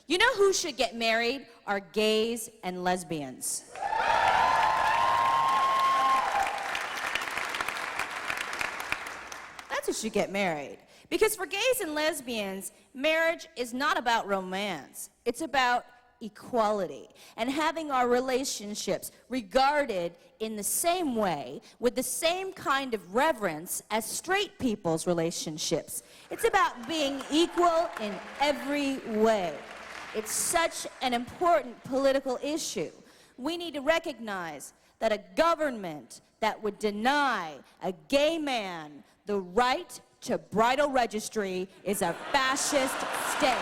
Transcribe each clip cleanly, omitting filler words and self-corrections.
You know who should get married? Are gays and lesbians. That's who should get married. Because for gays and lesbians, marriage is not about romance. It's about equality and having our relationships regarded in the same way, with the same kind of reverence as straight people's relationships. It's about being equal in every way. It's such an important political issue. We need to recognize that a government that would deny a gay man the right to bridal registry is a fascist state.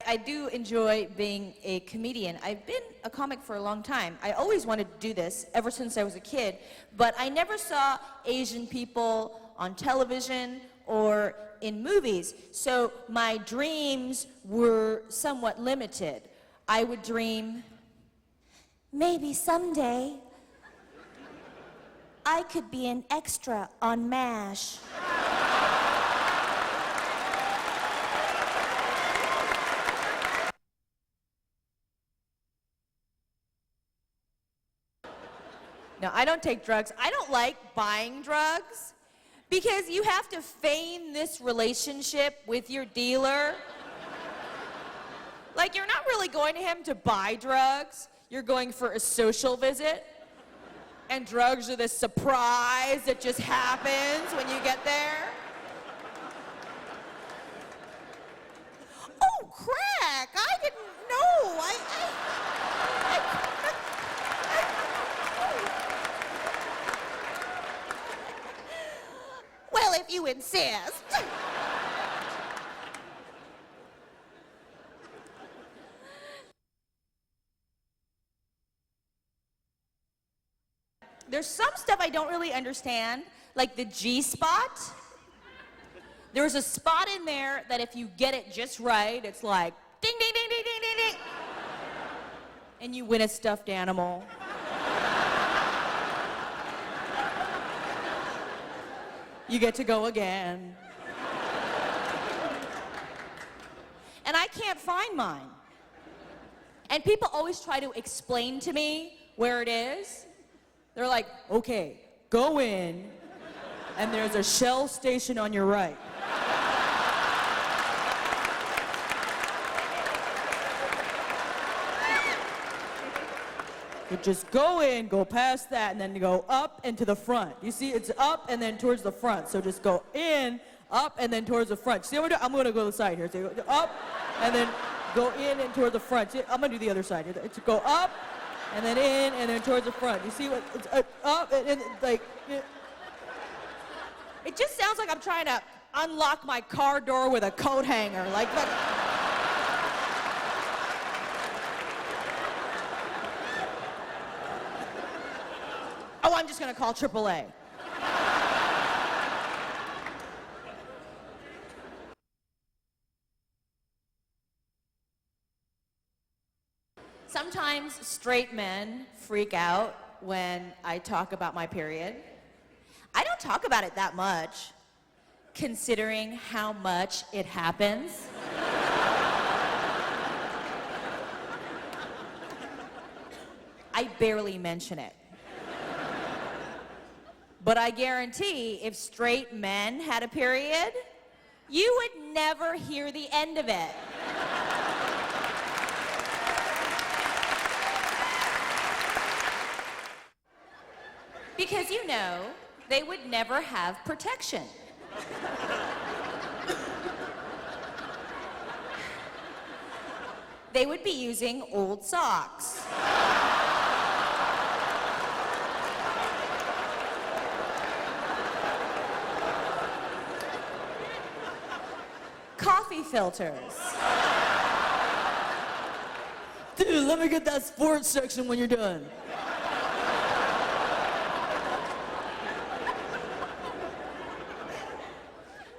I do enjoy being a comedian. I've been a comic for a long time. I always wanted to do this ever since I was a kid, but I never saw Asian people on television or in movies, so my dreams were somewhat limited. I would dream, maybe someday I could be an extra on MASH. No, I don't take drugs. I don't like buying drugs because you have to feign this relationship with your dealer. Like, you're not really going to him to buy drugs. You're going for a social visit. And drugs are this surprise that just happens when you get there. Oh, crack! I didn't know. Well, if you insist. There's some stuff I don't really understand, like the G-spot. There's a spot in there that if you get it just right, it's like ding, ding, ding, ding, ding, ding, ding. And you win a stuffed animal. You get to go again. And I can't find mine. And people always try to explain to me where it is. They're like, okay, go in, and there's a Shell station on your right. You just go in, go past that, and then go up and to the front. You see, it's up and then towards the front. So just go in, up, and then towards the front. See what I'm doing? I'm gonna go to the side here. So go up, and then go in and toward the front. See, I'm gonna do the other side. It's go up, and then in, and then towards the front. You see what, it's up, and like, it just sounds like I'm trying to unlock my car door with a coat hanger. Like oh, I'm just gonna call AAA. Sometimes straight men freak out when I talk about my period. I don't talk about it that much, considering how much it happens. I barely mention it. But I guarantee if straight men had a period, you would never hear the end of it. Because, you know, they would never have protection. They would be using old socks. Coffee filters. Dude, let me get that sports section when you're done.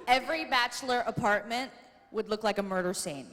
Every bachelor apartment would look like a murder scene.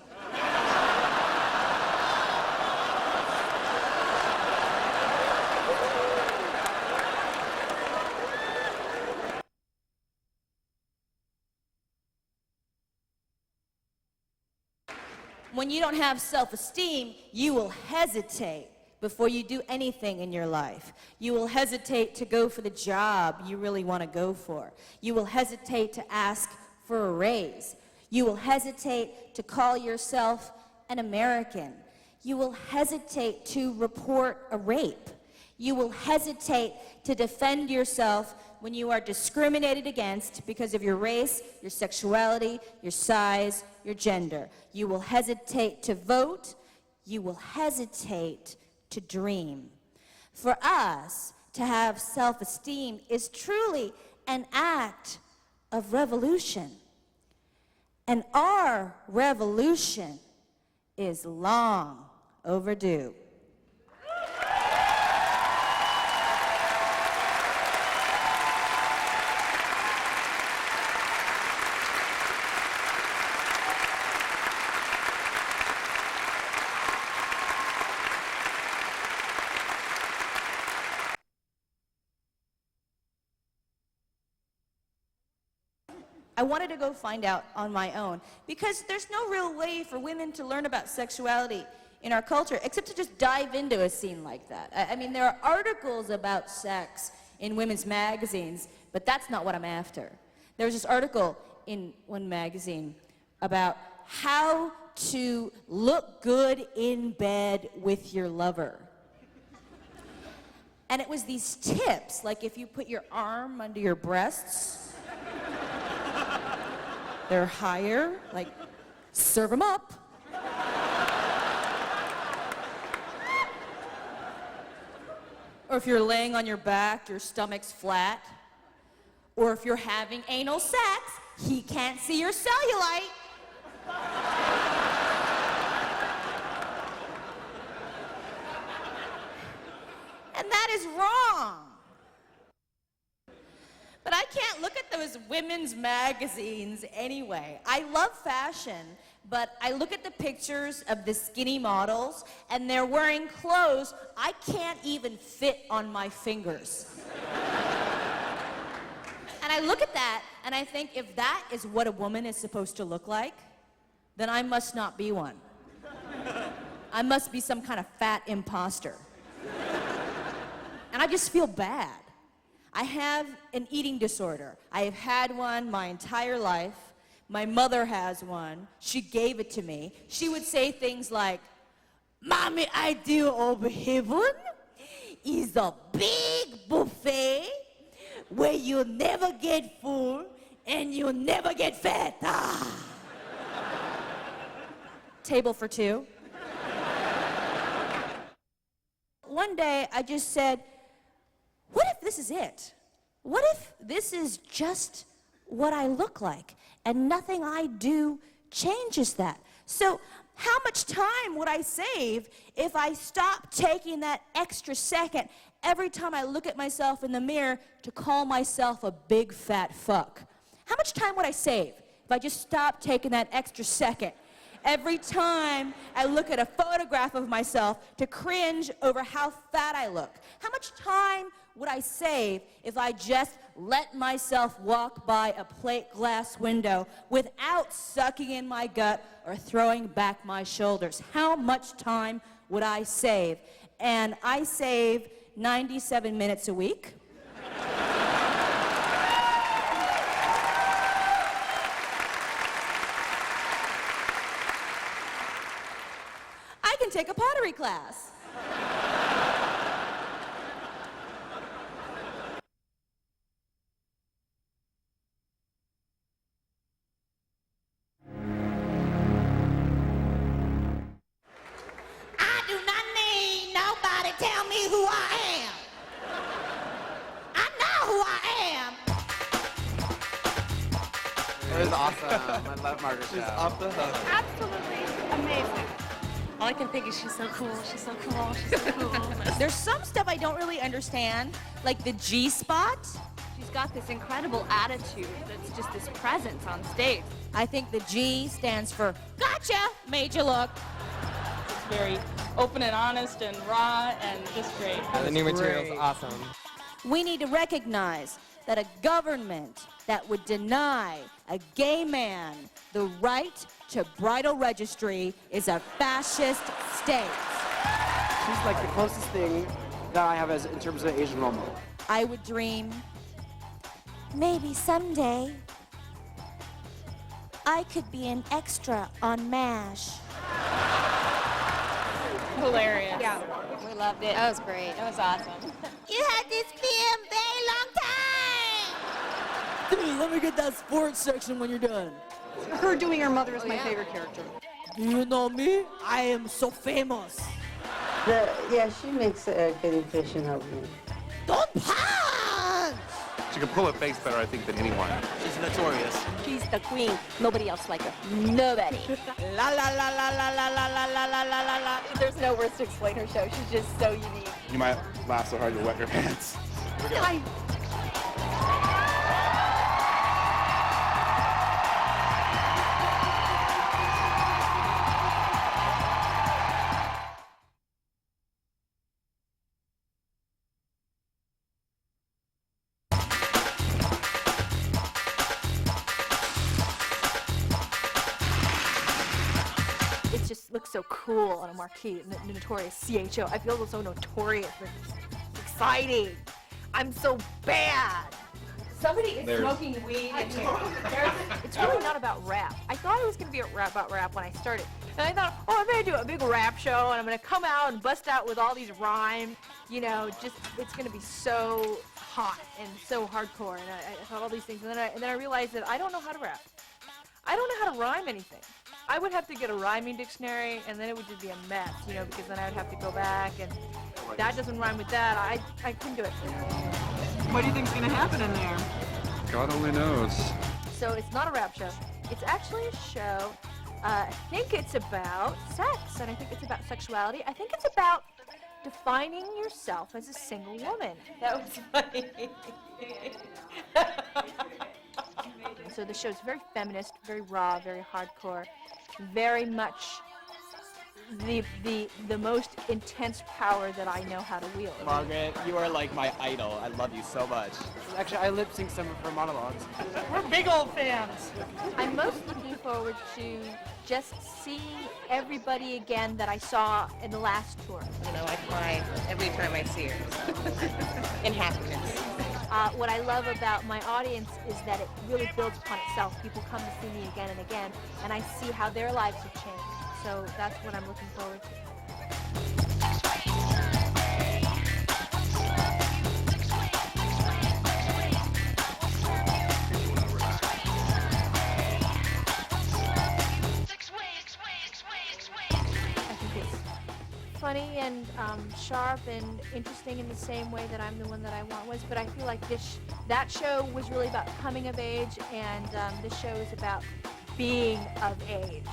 when you don't have self-esteem, you will hesitate before you do anything in your life. You will hesitate to go for the job you really want to go for. You will hesitate to ask for a raise. You will hesitate to call yourself an American. You will hesitate to report a rape. You will hesitate to defend yourself when you are discriminated against because of your race, your sexuality, your size, your gender. You will hesitate to vote. You will hesitate to dream. For us to have self-esteem is truly an act of revolution. And our revolution is long overdue. I wanted to go find out on my own because there's no real way for women to learn about sexuality in our culture except to just dive into a scene like that. I mean, there are articles about sex in women's magazines, but that's not what I'm after. There was this article in one magazine about how to look good in bed with your lover. And it was these tips, like if you put your arm under your breasts, they're higher, like, serve them up. Or if you're laying on your back, your stomach's flat. Or if you're having anal sex, he can't see your cellulite. And that is wrong. But I can't look at those women's magazines anyway. I love fashion, but I look at the pictures of the skinny models, and they're wearing clothes I can't even fit on my fingers. And I look at that, and I think, if that is what a woman is supposed to look like, then I must not be one. I must be some kind of fat imposter. And I just feel bad. I have an eating disorder. I have had one my entire life. My mother has one. She gave it to me. She would say things like, "Mommy, ideal of heaven is a big buffet where you'll never get full and you'll never get fat." Ah. Table for two. One day I just said, what if this is it? What if this is just what I look like and nothing I do changes that? So how much time would I save if I stopped taking that extra second every time I look at myself in the mirror to call myself a big fat fuck? How much time would I save if I just stopped taking that extra second every time I look at a photograph of myself to cringe over how fat I look? How much time would I save if I just let myself walk by a plate glass window without sucking in my gut or throwing back my shoulders? How much time would I save? And I save 97 minutes a week. I can take a pottery class. I do not need nobody tell me who I am. I know who I am. It was awesome. I love Margaret Cho. She's off the hook. Absolutely amazing. All I can think is she's so cool, she's so cool, she's so cool. There's some stuff I don't really understand, like the G spot. She's got this incredible attitude that's just this presence on stage. I think the G stands for gotcha, made you look. It's very open and honest and raw and just great. The new material is awesome. We need to recognize that a government that would deny a gay man the right to bridal registry is a fascist state. She's like the closest thing that I have as in terms of Asian role model. I would dream, maybe someday, I could be an extra on MASH. Hilarious. Yeah, we loved it. That was great. That was awesome. You had this film very long time. Dude, let me get that sports section when you're done. Her doing her mother is my favorite character. Do you know me? I am so famous. Yeah, she makes a good impression of me. Don't punch! She can pull a face better, I think, than anyone. She's notorious. She's the queen. Nobody else like her. Nobody. La la la la la la la la la la la la. There's no words to explain her show. She's just so unique. You might laugh so hard you'll wet your pants. It just looks so cool on a marquee. Notorious C.H.O. I feel so notorious. It's exciting. I'm so bad. Somebody is smoking weed in here. It's really not about rap. I thought it was going to be about rap when I started. And I thought, oh, I'm going to do a big rap show, and I'm going to come out and bust out with all these rhymes. You know, just, it's going to be so hot and so hardcore. And I thought all these things. And then I realized that I don't know how to rap. I don't know how to rhyme anything. I would have to get a rhyming dictionary, and then it would just be a mess, you know, because then I would have to go back, and that doesn't rhyme with that. I couldn't do it. What do you think's gonna happen in there? God only knows. So it's not a rap show. It's actually a show. I think it's about sex, and I think it's about sexuality. I think it's about defining yourself as a single woman. That was funny. So the show's very feminist, very raw, very hardcore, very much the most intense power that I know how to wield. Margaret, you are like my idol. I love you so much. Actually, I lip sync some of her monologues. We're big old fans. I'm most looking forward to just seeing everybody again that I saw in the last tour. You know, I cry every time I see her. In happiness. What I love about my audience is that it really builds upon itself. People come to see me again and again, and I see how their lives have changed. So that's what I'm looking forward to. I think it's funny and sharp and interesting in the same way that I'm the one that I want was, but I feel like that show was really about coming of age, and this show is about being of age.